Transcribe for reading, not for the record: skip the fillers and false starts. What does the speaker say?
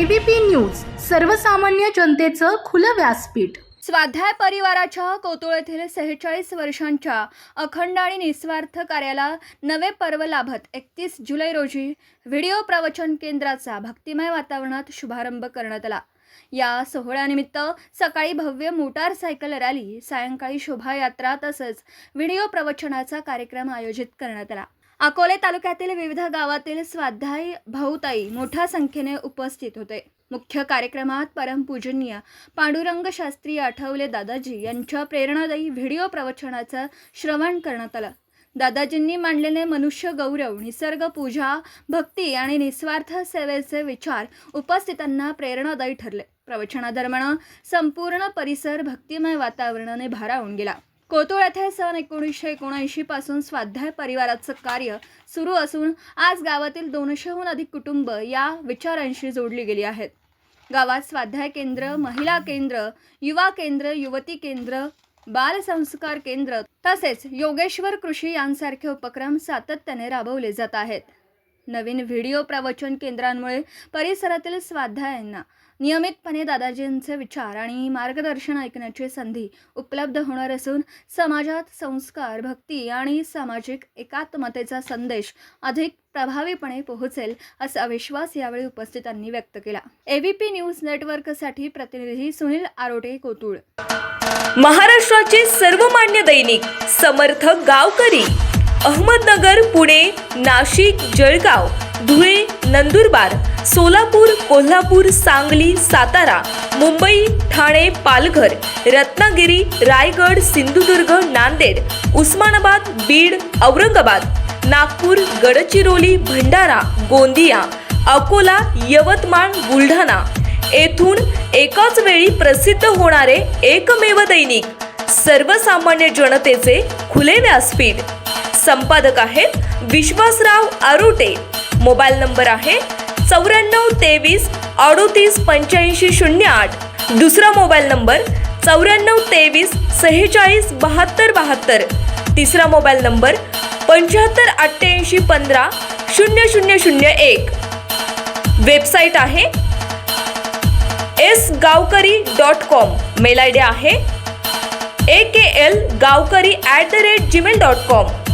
ABP news, सर्वसामान्य जनतेचं खुलं व्यासपीठ। स्वाध्याय परिवाराच्या कोतुळ येथील 46 वर्षांच्या अखंड आणि निस्वार्थ कार्याला नवे पर्व लाभत 31 जुलै रोजी व्हिडिओ प्रवचन केंद्राचा भक्तिमय वातावरणात शुभारंभ करण्यात आला। या सोहळ्यानिमित्त सकाळी भव्य मोटारसायकल रॅली, सायंकाळी शोभायात्रा तसंच व्हिडिओ प्रवचनाचा कार्यक्रम आयोजित करण्यात आला। अकोले तालुक्यातील विविध गावातील स्वाध्याय भाऊताई मोठ्या संख्येने उपस्थित होते। मुख्य कार्यक्रमात परमपूजनीय पांडुरंग शास्त्री आठवले दादाजी यांच्या प्रेरणादायी व्हिडिओ प्रवचनाचं श्रवण करण्यात आलं। दादाजींनी मांडलेले मनुष्य गौरव, निसर्ग पूजा, भक्ती आणि निस्वार्थ सेवेचे विचार उपस्थितांना प्रेरणादायी ठरले। प्रवचनादरम्यान संपूर्ण परिसर भक्तिमय वातावरणाने भारावून गेला। कोतुळ येथे सन 1979 पासून स्वाध्याय परिवाराचं कार्य सुरू असून आज गावातील 200हून अधिक कुटुंब या विचारांशी जोडली गेली आहेत। गावात स्वाध्याय केंद्र, महिला केंद्र, युवा केंद्र, युवती केंद्र, बाल संस्कार केंद्र तसेच योगेश्वर कृषी यांसारखे उपक्रम सातत्याने राबवले जात आहेत। नवीन व्हिडिओ प्रवचन केंद्रांमुळे परिसरातील स्वाध्यायांना नियमितपणे दादाजींचे विचार आणि मार्गदर्शन ऐकण्याची संधी उपलब्ध होणार असून समाजात संस्कार, भक्ती आणि सामाजिक एकात्मतेचा संदेश अधिक प्रभावीपणे पोहोचेल असा विश्वास यावेळी उपस्थितांनी व्यक्त केला। एबीपी न्यूज नेटवर्कसाठी प्रतिनिधी सुनील आरोटे, कोतुळ। महाराष्ट्राचे सर्वमान्य दैनिक समर्थ गावकरी अहमदनगर, पुणे, नाशिक, जळगाव, धुळे, नंदुरबार, सोलापूर, कोल्हापूर, सांगली, सातारा, मुंबई, ठाणे, पालघर, रत्नागिरी, रायगड, सिंधुदुर्ग, नांदेड, उस्मानाबाद, बीड, औरंगाबाद, नागपूर, गडचिरोली, भंडारा, गोंदिया, अकोला, यवतमाळ, बुलढाणा येथून एकाच वेळी प्रसिद्ध होणारे एकमेव दैनिक सर्वसामान्य जनतेचे खुले व्यासपीठ। संपादक आहेत विश्वासराव आरोटे। मोबाईल नंबर आहे 94 23 38 85 08। दुसरा मोबाईल नंबर 94 23 46 72 72। तिसरा मोबाईल नंबर 75 88 15 0001। वेबसाईट आहे sgavkari.com। मेल आयडी आहे akl gavkari@gmail.com।